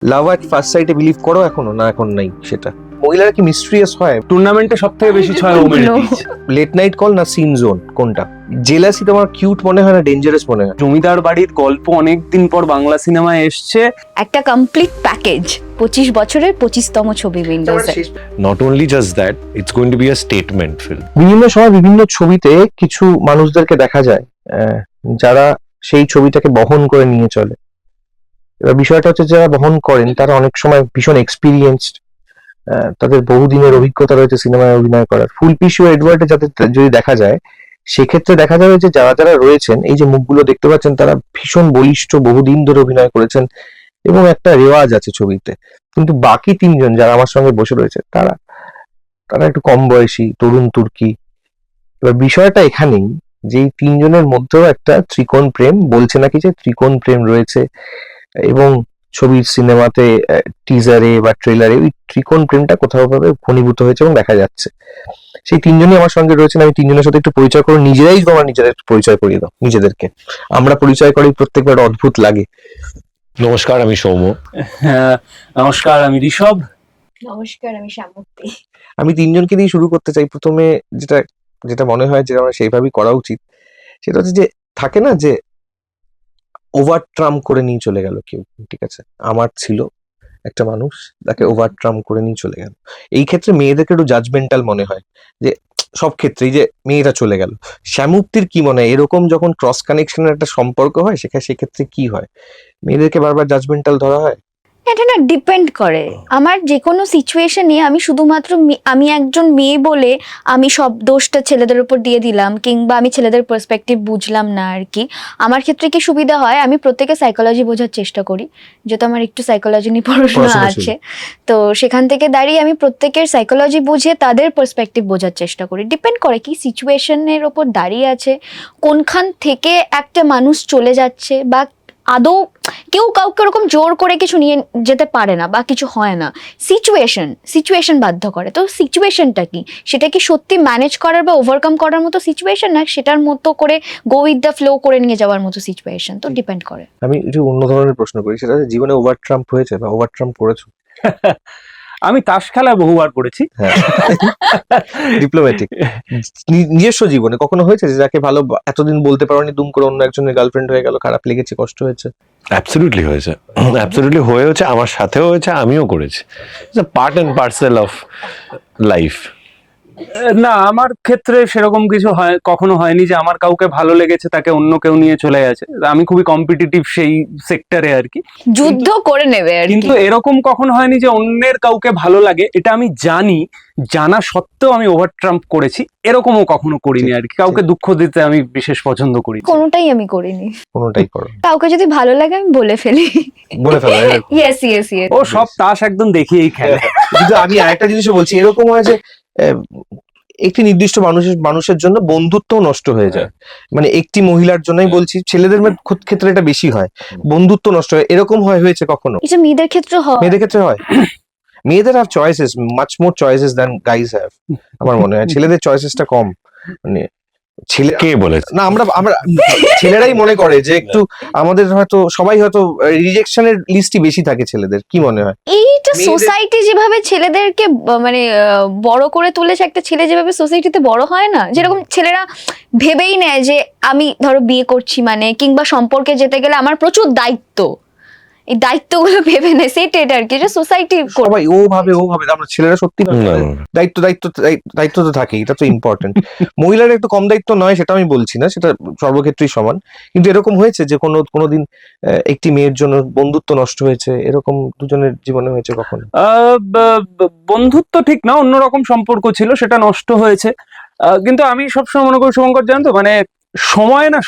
Love at first সাইটে believe করো এখনো না এখন নাই সেটা? মহিলারা কি মিস্ট্রিয়াস হয়? টুর্নামেন্টে সব থেকে বেশি ছয় ও মেরে দিয়েছে। লেট নাইট কল না সিন জোন কোনটা? জেলাসি তোমার কিউট মনে হয় না ডেঞ্জারাস মনে হয়? জমিদার বাড়ির গল্প অনেকদিন পর বাংলা সিনেমায় এসছে। একটা কমপ্লিট প্যাকেজ, 25 বছরের 25তম ছবি উইন্ডোজে। Not only just that, it's going to be a statement film. বিভিন্ন সময় বিভিন্ন ছবিতে কিছু মানুষদেরকে দেখা যায় যারা সেই ছবিটাকে বহন করে নিয়ে চলে। এবার বিষয়টা হচ্ছে যারা বহন করেন তারা অনেক সময় ভীষণ এক্সপিরিয়েন্সড, তাদের বহুদিনের অভিজ্ঞতা রয়েছে সিনেমায় অভিনয় করার। ফুলপিসি ও এডওয়ার্ডে যাদের যদি দেখা যায় সেক্ষেত্রে দেখা যাবে যে যারা যারা রয়েছেন, এই যে মুখগুলো দেখতে পাচ্ছেন, তারা ভীষণ বলিষ্ঠ, বহুদিন ধরে অভিনয় করেছেন এবং একটা রেওয়াজ আছে ছবিতে। কিন্তু বাকি তিনজন যারা আমার সঙ্গে বসে রয়েছে তারা তারা একটু কম বয়সী, তরুণ তুর্কি। এবার বিষয়টা এখানেই যে এই তিনজনের মধ্যেও একটা ত্রিকোণ প্রেম, বলছে নাকি যে ত্রিকোণ প্রেম রয়েছে, এবং ছবির সিনেমাতে টিজারে বা ট্রেলারে ওই ত্রিকোণ প্রেমটা কোথাও ভাবে ঘনীভূত হয়েছে এবং দেখা যাচ্ছে। সেই তিনজনই আমার সঙ্গে রয়েছেন। আমি তিনজনের সাথে একটু পরিচয় করো, নিজেরাই তোমরা নিজেদের একটু পরিচয় করিয়ে দাও নিজেদেরকে। আমরা পরিচয় করি প্রত্যেকবার অদ্ভুত লাগে। নমস্কার, আমি সৌম্য। নমস্কার, আমি ঋষভ। নমস্কার, আমি শ্যামুক্তি। আমি তিনজনকে দিয়ে শুরু করতে চাই। প্রথমে যেটা যেটা মনে হয় যে আমার সেইভাবেই করা উচিত, সেটা হচ্ছে যে থাকে না যে ওভার ট্রাম করে নিয়ে চলে গেল কেউ, ঠিক আছে? আমার ছিল একটা মানুষ, তাকে ওভার ট্রাম করে নিয়ে চলে গেল। এই ক্ষেত্রে মেয়েদেরকে একটু জাজমেন্টাল মনে হয়, যে সব ক্ষেত্রেই যে মেয়েরা চলে গেল। শ্যামুক্তির কি মনে হয়, এরকম যখন ক্রস কানেকশনের একটা সম্পর্ক হয় সেক্ষেত্রে কি হয়? মেয়েদেরকে বারবার জাজমেন্টাল ধরা হয়? এটা না ডিপেন্ড করে। আমার যে কোনো সিচুয়েশনে আমি শুধুমাত্র আমি একজন মেয়ে বলে আমি সব দোষটা ছেলেদের উপর দিয়ে দিলাম, কিংবা আমি ছেলেদের পার্সপেক্টিভ বুঝলাম না আর কি। আমার ক্ষেত্রে কি সুবিধা হয়, আমি প্রত্যেকের সাইকোলজি বোঝার চেষ্টা করি, যেহেতু আমার একটু সাইকোলজি নিয়ে পড়াশোনা আছে। তো সেখান থেকে দাঁড়িয়ে আমি প্রত্যেকের সাইকোলজি বুঝে তাদের পার্সপেক্টিভ বোঝার চেষ্টা করি। ডিপেন্ড করে কি সিচুয়েশনের ওপর দাঁড়িয়ে আছে, কোনখান থেকে একটা মানুষ চলে যাচ্ছে, বা আদৌ কেউ কাউকে ওরকম জোর করে কিছু নিয়ে যেতে পারে না বা কিছু হয় না। সিচুয়েশন বাধ্য করে। তো সিচুয়েশনটা কি, সেটা কি সত্যি ম্যানেজ করার বা ওভারকাম করার মতো সিচুয়েশন, না সেটার মতো করে গো উইথ দ্য ফ্লো করে নিয়ে যাওয়ার মতো সিচুয়েশন? তো ডিপেন্ড করে। আমি একটু অন্য ধরনের প্রশ্ন করি, সেটা হচ্ছে জীবনে ওভার ট্রাম্প হয়েছে বা ওভার ট্রাম্প করেছো? আমি তাস খেলা বহুবার করেছি। হ্যাঁ, ডিপ্লোম্যাটিক। নিজস্ব জীবনে কখনো হয়েছে যে যাকে ভালো এতদিন বলতে পারোনি, দুম করে অন্য একজনের গার্লফ্রেন্ড হয়ে গেল, খারাপ লেগেছে, কষ্ট হয়েছে? অ্যাবসলিউটলি হয়েছে, অ্যাবসলিউটলি হয়েছে, আমার সাথেও হয়েছে, আমিও করেছি। It's a part and parcel of life. না, আমার ক্ষেত্রে সেরকম কিছু কখনো হয়নি যে আমার কাউকে ভালো লেগেছে তাকে অন্য কেউ নিয়ে চলে গেছে। আমি খুবই কম্পিটিটিভ সেই সেক্টরে আর কি, যুদ্ধ করে নেবে আর কি। কিন্তু এরকম কখনো হয়নি যে অন্যের কাউকে ভালো লাগে, এটা আমি জানা সত্ত্বেও আমি ওভার ট্রাম্প করেছি, এরকমও কখনো করিনি আর কি। কাউকে দুঃখ দিতে আমি বিশেষ পছন্দ করি। কোনোটাই আমি করিনি। কোনোটাই করো? কাউকে যদি ভালো লাগে আমি বলে ফেলি। বলে ফেলো? Yes yes yes. ও সব তাস একদম দেখিয়েই খেলে। কিন্তু আমি আরেকটা জিনিসও বলছি, এরকম হয় যে একটি নির্দিষ্ট মানুষের জন্য বন্ধুত্ব নষ্ট হয়ে যায়। মানে একটি মহিলার জন্যই বলছি, ছেলেদের ক্ষেত্রে এটা বেশি হয়, বন্ধুত্ব নষ্ট হয়। এরকম হয়েছে কখনো? এটা মেয়েদের ক্ষেত্রে হয়। মেয়েদের ক্ষেত্রে হয়? মেয়েদের have choices, much more choices than guys have, আমার মনে হয়। ছেলেদের চয়েসেসটা কম। মানে ছেলে কে বলেছে? না, আমরা ছেলেরাই মনে করে যে একটু আমাদের হয়তো সবাই হয়তো রিজেকশনের লিস্টই বেশি থাকে ছেলেদের। কি মনে হয়? এইটা সোসাইটি যেভাবে ছেলেদেরকে মানে বড় করে তুলেছে, একটা ছেলে যেভাবে সোসাইটিতে বড় হয় না, যেরকম ছেলেরা ভেবেই নেয় যে আমি ধরো বিয়ে করছি মানে, কিংবা সম্পর্কে যেতে গেলে আমার প্রচুর দায়িত্ব, এই দায়িত্বগুলো ভেবে নেয়, সেটাই আর কি, যে সোসাইটি সবাই ও ভাবে আমরা ছেলেরা সত্যি দায়িত্ব দায়িত্ব দায়িত্ব তো থাকেই, এটা তো ইম্পর্টেন্ট। মহিলারা একটু কম দায়িত্ব নয় সেটা আমি বলছি না, সেটা সর্বক্ষেত্রেই সমান। কিন্তু এরকম হয়েছে যে কোনোদিন একটি মেয়ের জন্য বন্ধুত্ব নষ্ট হয়েছে, এরকম দুজনের জীবনে হয়েছে কখনো? বন্ধুত্ব ঠিক না, অন্যরকম সম্পর্ক ছিল, সেটা নষ্ট হয়েছে। কিন্তু আমি সবসময় মনে করি শুভঙ্কর, জানো তো, মানে সময় না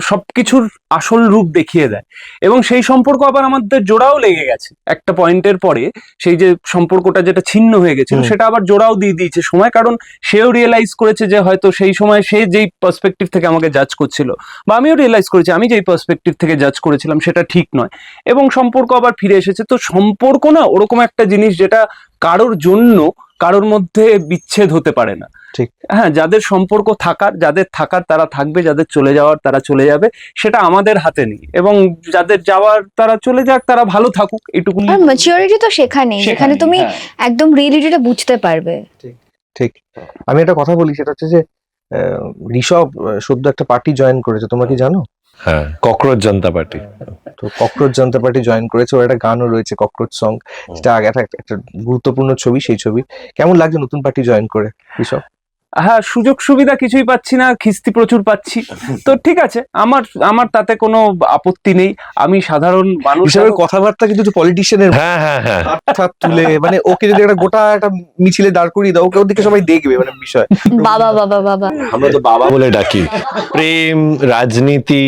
সবকিছুর আসল রূপ দেখিয়ে দেয়, এবং সেই সম্পর্ক আবার আমাদের জোড়াও লেগে গেছে একটা পয়েন্টের পরে। সেই যে সম্পর্কটা যেটা ছিন্ন হয়ে গেছিল সেটা আবার জোড়াও দিয়ে দিয়েছে সময়, কারণ সেও রিয়েলাইজ করেছে যে হয়তো সেই সময় সে যেই পার্সপেক্টিভ থেকে আমাকে জাজ করছিল, বা আমিও রিয়েলাইজ করেছি আমি যেই পার্সপেক্টিভ থেকে জাজ করেছিলাম সেটা ঠিক নয়, এবং সম্পর্ক আবার ফিরে এসেছে। তো সম্পর্ক না ওরকম একটা জিনিস যেটা কারোর জন্য কারোর মধ্যে বিচ্ছেদ হতে পারে না। ঠিক। হ্যাঁ, যাদের সম্পর্ক যাদের থাকার তারা থাকবে, যাদের চলে যাওয়ার তারা চলে যাবে, সেটা আমাদের হাতে নেই। এবং যাদের যাওয়ার তারা চলে যাক, তারা ভালো থাকুক, এটুকুনি। আর ম্যাচিউরিটি তো সেখানেই, যেখানে তুমি একদম রিয়েলিটিটা বুঝতে পারবে। ঠিক। আমি একটা কথা বলি, সেটা হচ্ছে যে ঋষভ সদ্য একটা পার্টি জয়েন করেছে, তোমরা কি জানো? হ্যাঁ, ককরোচ জনতা পার্টি। তো ককরোচ জনতা পার্টি জয়েন করেছে, ওর একটা গানও রয়েছে ককরোচ সং, যেটা আগে একটা গুরুত্বপূর্ণ ছবি। সেই ছবি কেমন লাগছে নতুন পার্টি জয়েন করে ঋষভ? হ্যাঁ, সুযোগ সুবিধা কিছুই পাচ্ছি না, খিস্তি প্রচুর পাচ্ছি। তো ঠিক আছে, আমার তাতে কোনো আপত্তি নেই। আমি সাধারণ মানুষ ঋষভের কথাবার্তা কিন্তু পলিটিশিয়ানের হ্যাঁ হ্যাঁ হ্যাঁ, হাত তুলে, মানে ওকে যদি একটা গোটা একটা মিছিলে দাঁড় করিয়ে দাও, ওকে ওর দিকে সবাই দেখবে, মানে বিষয়। বাবা বাবা বাবা, আমরা তো বাবা বলে ডাকি। প্রেম, রাজনীতি,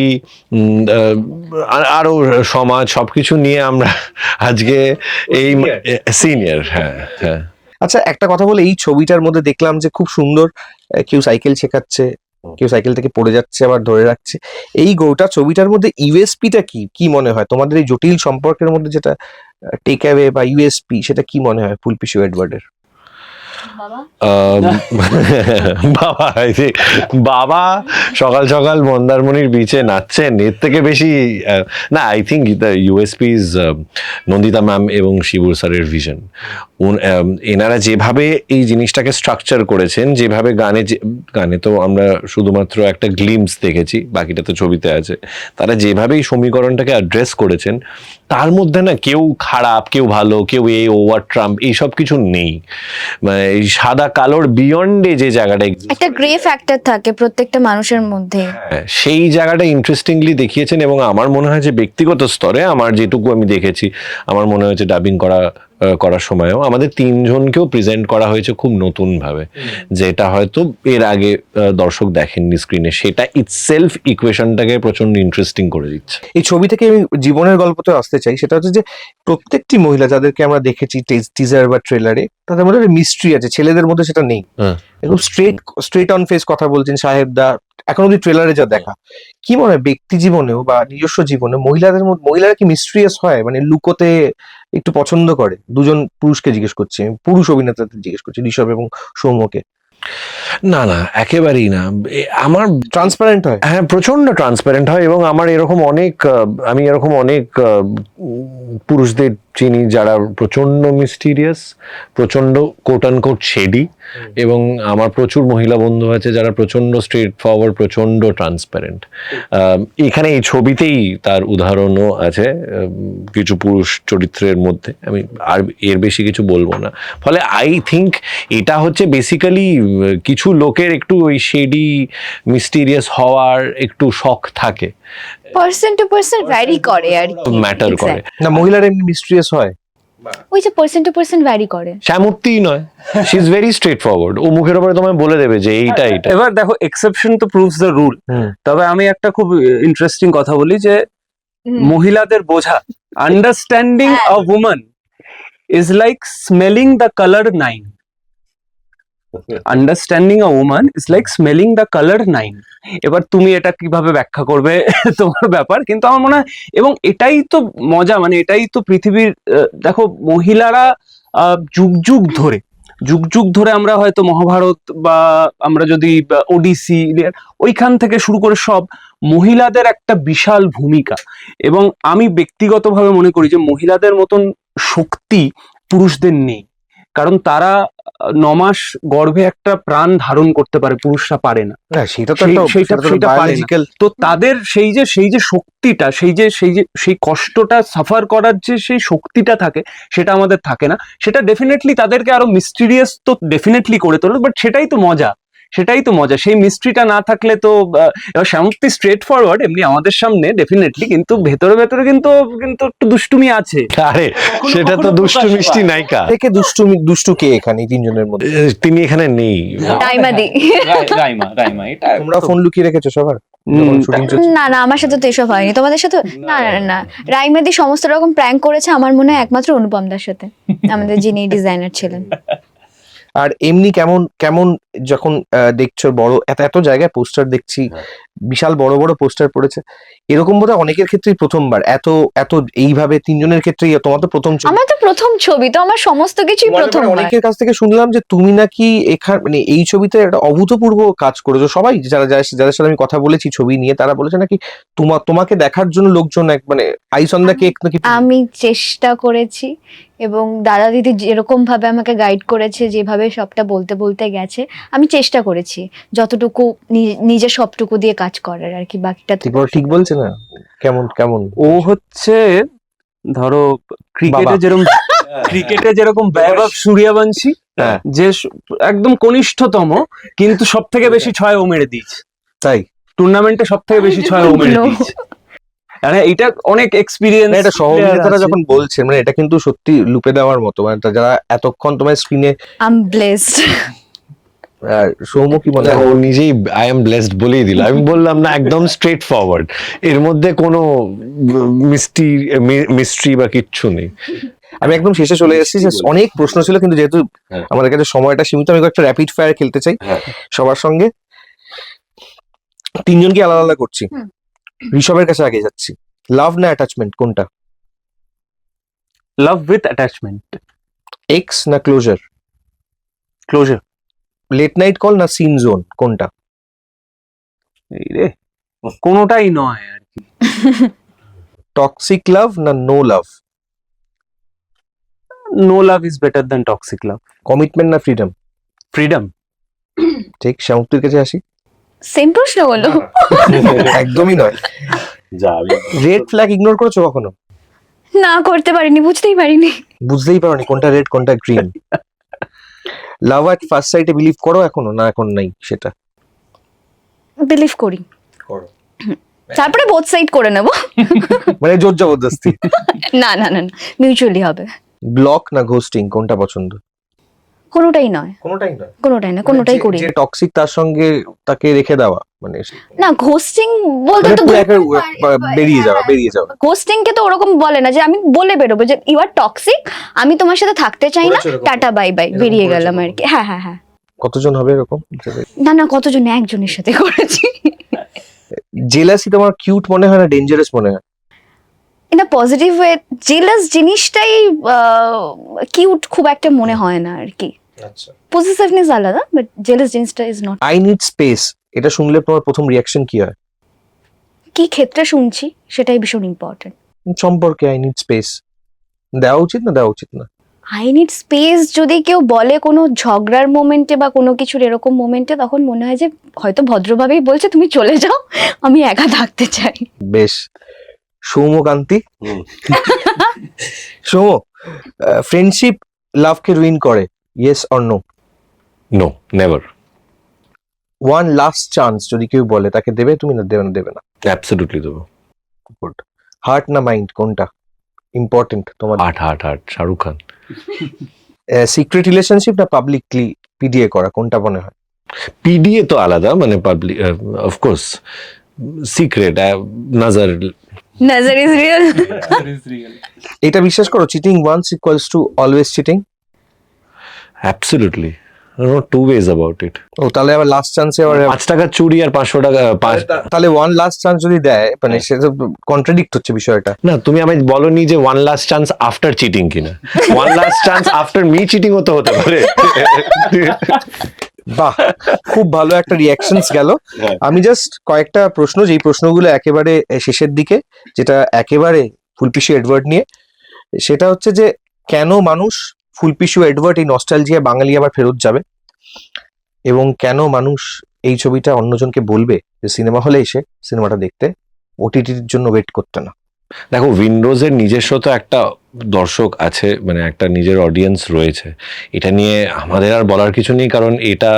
আরো সমাজ, সবকিছু নিয়ে আমরা আজকে এই সিনিয়র। হ্যাঁ হ্যাঁ। আচ্ছা, একটা কথা বলে, এই ছবিটার মধ্যে দেখলাম যে খুব সুন্দর, কেউ সাইকেল শেখাচ্ছে, কেউ সাইকেল থেকে পড়ে যাচ্ছে আবার ধরে রাখছে। এই গোটা ছবিটার মধ্যে ইউএসপিটা কি মনে হয় তোমাদের? এই জটিল সম্পর্কের মধ্যে যেটা টেক অ্যাওয়ে বা ইউএসপি, সেটা কি মনে হয় ফুলপিশু এডওয়ার্ডের? বাবা, বাবা সকাল সকাল মন্দারমণির বিচে নাচছেন, এর থেকে বেশি না। I think the USP is Nandita ma'am এবং শিবুর স্যারের ভিশন। এনারা যেভাবে এই জিনিসটাকে স্ট্রাকচার করেছেন, যেভাবে গানে তো আমরা শুধুমাত্র একটা গ্লিমস দেখেছি, বাকিটা তো ছবিতে আছে। তারা যেভাবে এই সমীকরণটাকে অ্যাড্রেস করেছেন, তার মধ্যে না কেউ খারাপ, কেউ ভালো, কেউ এই ওভার ট্রাম্প, এইসব কিছু নেই। মানে এই সাদা কালোর বিয়ন্ডে যে জায়গাটা, একটা গ্রে ফ্যাক্টর থাকে প্রত্যেকটা মানুষের মধ্যে, সেই জায়গাটা ইন্টারেস্টিংলি দেখিয়েছেন। এবং আমার মনে হয় যে ব্যক্তিগত স্তরে আমার যেটুকু আমি দেখেছি, আমার মনে হয়েছে ডাবিং করার সময়ও আমাদের তিনজনকেও প্রেজেন্ট করা হয়েছে খুব নতুন ভাবে, যেটা হয়তো এর আগে দর্শক দেখেননি স্ক্রিনে। সেটা ইটসেলফ ইকুয়েশনটাকে প্রচন্ড ইন্টারেস্টিং করে দিচ্ছে। এই ছবি থেকে আমি জীবনের গল্পতে আসতে চাই, সেটা হচ্ছে যে প্রত্যেকটি মহিলা যাদেরকে আমরা দেখেছি টিজার বা ট্রেলারে, তাদের মধ্যে একটা মিস্ট্রি আছে, ছেলেদের মধ্যে সেটা নেই। একদম স্ট্রেট অন ফেস কথা বলছেন সাহেবদা, এখন অব্দি ট্রেলারে যা দেখা। কি মনে হয় ব্যক্তি জীবনেও বা নিজস্ব জীবনে মহিলারা কি মিস্ট্রিয়াস হয়, মানে লুকোতে একটু পছন্দ করে? দুজন পুরুষকে জিজ্ঞেস করছি, আমি পুরুষ অভিনেতাদের জিজ্ঞেস করছি, ঋষভ এবং সৌম্যকে। না না, একেবারেই না। আমার ট্রান্সপারেন্ট হয়? হ্যাঁ, প্রচন্ড ট্রান্সপারেন্ট হয়। এবং আমার আমি এরকম অনেক পুরুষদের চিনি যারা প্রচন্ড মিস্টিরিয়াস, প্রচন্ড কোট অ্যান্ড কোট শেডি। এবং আমার প্রচুর মহিলা বন্ধু আছে যারা প্রচন্ড স্ট্রেট ফরওয়ার্ড, প্রচন্ড ট্রান্সপারেন্ট। এখানে এই ছবিতেই তার উদাহরণও আছে কিছু পুরুষ চরিত্রের মধ্যে। আমি আর এর বেশি কিছু বলবো না। ফলে আই থিঙ্ক এটা হচ্ছে বেসিক্যালি কিছু লোকের একটু ওই শেডি মিস্টিরিয়াস হওয়ার একটু শখ থাকে, পার্সন টু পার্সন ভ্যারি করে আর কি, ম্যাটার করে। না, মহিলারা এমনি মিস্ট্রিয়াস হয়? ওই যে পার্সন টু পার্সন ভ্যারি করে। শ্যামূর্তি নয়, she is very straightforward. ও মুখের উপরে তোমায় বলে দেবে যে এইটা। এবার দেখো, এক্সেপশন তো প্রুভস দ্য রুল। তবে আমি একটা খুব ইন্টারেস্টিং কথা বলি, যে মহিলাদের বোঝা, understanding a woman is like smelling the colour 9। Understanding a woman is like smelling the colour 9। এবার তুমি এটা কিভাবে ব্যাখ্যা করবে তোমার ব্যাপার, কিন্তু আমার মনে হয়, এবং এটাই তো মজা, মানে এটাই তো পৃথিবীর। দেখো, মহিলারা যুগ যুগ ধরে আমরা হয়তো মহাভারত বা আমরা যদি ওডিসি, ওইখান থেকে শুরু করে সব মহিলাদের একটা বিশাল ভূমিকা। এবং আমি ব্যক্তিগতভাবে মনে করি যে মহিলাদের মতন শক্তি পুরুষদের নেই, কারণ তারা 9 মাস গর্ভে একটা প্রাণ ধারণ করতে পারে, পুরুষরা পারে না। সেটা তো সেইটা পারে না। তো তাদের সেই যে শক্তিটা, সেই কষ্টটা সাফার করার যে সেই শক্তিটা থাকে, সেটা আমাদের থাকে না। সেটা ডেফিনেটলি তাদেরকে আরো মিস্টিরিয়াস তো ডেফিনেটলি করে তোলে, বাট সেটাই তো মজা। সেই মিস্ট্রিটা না থাকলে তো, এবার শ্যামূর্তি স্ট্রেট ফরওয়ার্ড এমনি আমাদের সামনে ডেফিনেটলি, কিন্তু ভেতরে কিন্তু একটু দুষ্টুমি আছে। আরে সেটা তো দুষ্টু মিষ্টি নায়িকা। থেকে দুষ্টু কে এখানে তিনজনের মধ্যে? তিনি এখানে নেই। রাইমা, এটা তোমরা ফোন লুকিয়ে রেখেছো সবার? না না, আমার সাথে তো এসব হয়নি। তোমাদের সাথে? না না না, রাইমাদি সমস্ত রকম প্র্যাঙ্ক করেছে, আমার মনে হয় একমাত্র অনুপমদার সাথে, আমাদের যিনি ডিজাইনার ছিলেন। আর এমনি কেমন যখন দেখছো বড় এত জায়গায় পোস্টার দেখছি, বিশাল বড় বড় পোস্টার পড়েছে, এরকম বোধহয় অনেকের ক্ষেত্রেই প্রথমবার। এত এত এইভাবে তিনজনের ক্ষেত্রেই, তোমার তো প্রথম ছবি। আমার তো প্রথম ছবি, তো আমার সমস্ত কিছুই তোমার প্রথম। ব্যাপারে অনেকের কাছ থেকে শুনলাম যে তুমি নাকি এখানে মানে এই ছবিতে একটা অভূতপূর্ব কাজ করেছো। সবাই যাদের সাথে আমি কথা বলেছি ছবি নিয়ে, তারা বলেছে নাকি তোমাকে দেখার জন্য লোকজন মানে আইস অন দ্য কেক নাকি। আমি চেষ্টা করেছি, এবং দাদা দিদি যেরকম ভাবে আমাকে গাইড করেছে, যেভাবে সবটা বলতে বলতে গেছে, আমি চেষ্টা করেছি যতটুকু নিজের সবটুকু দিয়ে কাজ করার আর কি। বাকিটা তো ঠিক বলছে না? কেমন কেমন ও হচ্ছে ধরো ক্রিকেটে যেরকম বৈভব সূর্যবংশী, হ্যাঁ। যে একদম কনিষ্ঠতম, কিন্তু সব থেকে বেশি 6 ও মেরে দিয়েছে। তাই টুর্নামেন্টে সব থেকে বেশি 6 ও মেরে No. দিয়েছে। মানে এটা অনেক এক্সপিরিয়েন্স। এটা সহযোগিতারা যখন বলছেন, মানে এটা কিন্তু সত্যি লুপে দেওয়ার মতো। মানে যারা এতক্ষণ তোমার স্ক্রিনে, আই এম ব্লেসড। সৌম্য কি মনে ও হয়? নিজেই আই এম ব্লেসড বলেই দিল। আমি বললাম না, একদম স্ট্রেট ফরওয়ার্ড, এর মধ্যে কোনো মিস্ট্রি বা কিচ্ছু নেই। আমি একদম শেষে চলে এসেছি, অনেক প্রশ্ন ছিল কিন্তু যেহেতু হ্যাঁ। আমাদের কাছে সময়টা সীমিত, আমি একটা র্যাপিড ফায়ার খেলতে চাই সবার সঙ্গে। তিনজনকে আলাদা আলাদা করছি। ঋষভের কাছে আগে যাচ্ছি। লাভ না অ্যাটাচমেন্ট কোনটা? Love with attachment. এক্স না closure? Closure. Late night call না সিন জোন কোনটা? এই রে, কোনোটাই নয় আর কি। টক্সিক লাভ না no love? No love is better than toxic love. Commitment না ফ্রিডম? ফ্রিডম। ঠিক। শ্যামুক্তির কাছে আসি। সেম প্রশ্ন হলো। একদমই নয়। রেড ফ্ল্যাগ ইগনোর করেছো কখনো? না, করতে পারিনি, বুঝতেই পারিনি। বুঝতেই পারোনি কোনটা রেড কোনটা গ্রিন। লাভ এট ফার্স্ট সাইটে বিলিভ করো এখনো, না এখন নাই সেটা? বিলিভ করি, তারপরে বোথ সাইড করে নেব। মানে জোর জবরদস্তি। না না না, মিউচুয়ালি হবে। ব্লক না ঘোস্টিং কোনটা পছন্দ? কোনোটাই নয়, কোনোটাই নয়। কোনোটাই না, কোনোটাই করি যে না। টক্সিক তার সঙ্গে তাকে রেখে দেওয়া, মানে না, ঘোস্টিং বলতে মানে তো পুরো একেবারে বেরিয়ে যাওয়া। ঘোস্টিং কে তো ওরকম বলে না যে আমি বলে বেরোবো যে ইউ আর টক্সিক, আমি তোমার সাথে থাকতে চাই না, করেছো এরকম? টাটা বাই বাই, এরকম বেরিয়ে করেছো গেলাম আর কখনো? কি। হ্যাঁ হ্যাঁ হ্যাঁ। কতজন হবে এরকম? না না, কতজন, একজনের সাথে করেছি। জেলাসি তোমার কিউট মনে হয় না ডেঞ্জারাস মনে হয়? In a positive way, jealous জিনিসটাই কিউট খুব একটা মনে হয় না আর কি। আচ্ছা। পজিটিভনেস আলাদা, বাট জেলাস জিনিসটা is not. I need space, এটা শুনলে তোমার প্রথম রিয়াকশন কি হয়? কি ক্ষেত্রে শুনছি সেটাই ভীষণ ইম্পর্টেন্ট। সম্পর্কে আই নিড স্পেস দেওয়া উচিত না দেওয়া উচিত না? আই নিড স্পেস যদি কেউ বলে কোনো ঝগড়ার মোমেন্টে বা কোনো কিছুর এরকম মোমেন্টে, তখন মনে হয় যে হয়তো ভদ্রভাবেই বলছে তুমি চলে যাও, আমি একা থাকতে চাই। বেশ। সৌম্যকান্তি, সৌম্য, ফ্রেন্ডশিপ লাভকে রুইন করে, yes or no? No, never. One last chance যদি কেউ বলে, তাকে দেবে তুমি না দেবে না? অ্যাবসলিউটলি দেবো। গুড। হার্ট না মাইন্ড কোনটা ইম্পর্টেন্ট তোমার? Heart Shahrukh Khan. Secret relationship না পাবলিকলি পিডিএ করা কোনটা মনে হয়? পিডিএ তো আলাদা, মানে পাবলিক অফকোর্স, সিক্রেট নাজার। নজর ইজ রিয়েল। এটা বিশ্বাস করো, cheating once equals to always cheating? Absolutely, no two ways about it. ও তাহলে আবার লাস্ট চান্সে আবার 5 টাকার চুরি আর 500 টাকা তাহলে ওয়ান লাস্ট চান্স যদি দেয়, মানে সেটা কন্ট্রাডিক্ট হচ্ছে বিষয়টা। না, তুমি আমায় বলনি যে one last chance after cheating কিনা। One last chance after me cheating হতে পারে। বাহ, খুব ভালো একটা রিয়াকশনস গেল। আমি জাস্ট কয়েকটা প্রশ্ন, যেই প্রশ্নগুলো একেবারে শেষের দিকে, যেটা একেবারে ফুলপিশু এডওয়ার্ড নিয়ে, সেটা হচ্ছে যে কেন মানুষ ফুলপিশু এডওয়ার্ড এই নস্টালজিয়া বাঙালি আবার ফেরত যাবে, এবং কেন মানুষ এই ছবিটা অন্যজনকে বলবে যে সিনেমা হলে এসে সিনেমাটা দেখতে, ওটিটির জন্য ওয়েট করতে না। দেখো, উইন্ডোজের নিজস্ব তো একটা দর্শক আছে, মানে একটা নিজের অডিয়েন্স রয়েছে। এটা নিয়ে আমাদের আর বলার কিছু নেই, কারণ এটা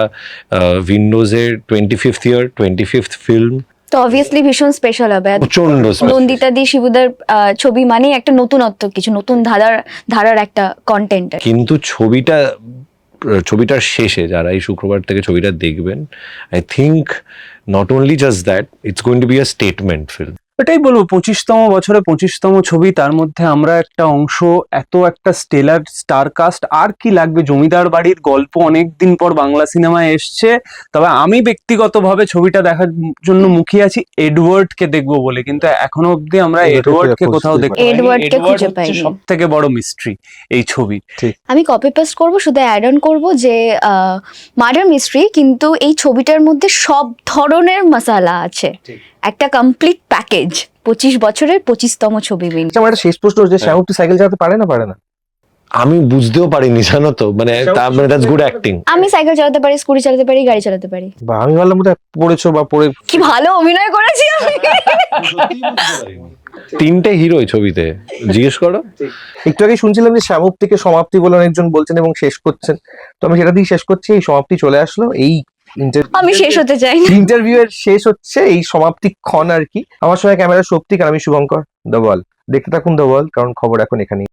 উইন্ডোজের 25th ইয়ার, 25th ফিল্ম। তো অবভিয়াসলি ভীষণ স্পেশাল হবে। প্রচন্ড নন্দিতা দি শিবুদার ছবি মানে একটা নতুনত্ব, কিছু নতুন ধারার একটা কন্টেন্ট। কিন্তু ছবিটার শেষে যারা এই শুক্রবার থেকে ছবিটা দেখবেন, I think not only just that, it's going to be a statement film. এটাই বলবো, 25তম বছরে 25তম ছবি, তার মধ্যে আমরা একটা অংশ, এত একটা স্টেলার স্টার কাস্ট, আর কি লাগবে? জমিদার বাড়ির গল্প অনেক দিন পর বাংলা সিনেমায় এসছে। তবে আমি ব্যক্তিগতভাবে ছবিটা দেখার জন্য মুখিয়ে আছি এডওয়ার্ডকে দেখবো বলে, কিন্তু এখনো অবধি আমরা এডওয়ার্ডকে কোথাও দেখতে পাইনি। এডওয়ার্ডকে খুঁজে পাইনি। সব থেকে বড় মিস্ট্রি এই ছবি। আমি কপি পেস্ট করবো, শুধু অ্যাড অন করবো যে মার্ডার মিস্ট্রি, কিন্তু এই ছবিটার মধ্যে সব ধরনের মশালা আছে, একটা কমপ্লিট প্যাকেজ। 25 বছরের 25তম ছবি উইন। আমার একটা শেষ প্রশ্ন, যে শ্যামপ্তি সাইকেল চালাতে পারে না? আমি বুঝতেও পারিনি, জানো তো, মানে দ্যাটস গুড অ্যাক্টিং। আমি সাইকেল চালাতে পারি, স্কুটি চালাতে পারি, গাড়ি চালাতে পারি। বা আমি ভাবলাম বোধহয় পড়েছো বা পড়ে। কি ভালো অভিনয় করেছি আমি। 3টে হিরো এই ছবিতে, জিজ্ঞেস করো। একটু আগে শুনছিলাম যে শ্যামপ্তিকে সমাপ্তি বলে অনেকজন বলছেন এবং শেষ করছেন, তো আমি সেটা দিয়ে শেষ করছি। এই সমাপ্তি চলে আসলো, এই আমি শেষ হতে চাই না। ইন্টারভিউ এর শেষ হচ্ছে, এই সমাপ্তি ক্ষণ আর কি। আমার সঙ্গে ক্যামেরা শক্তিক আর আমি শুভঙ্কর। দ্য ওয়াল, দেখতে থাকুন দ্য ওয়াল, কারণ খবর এখন এখানেই।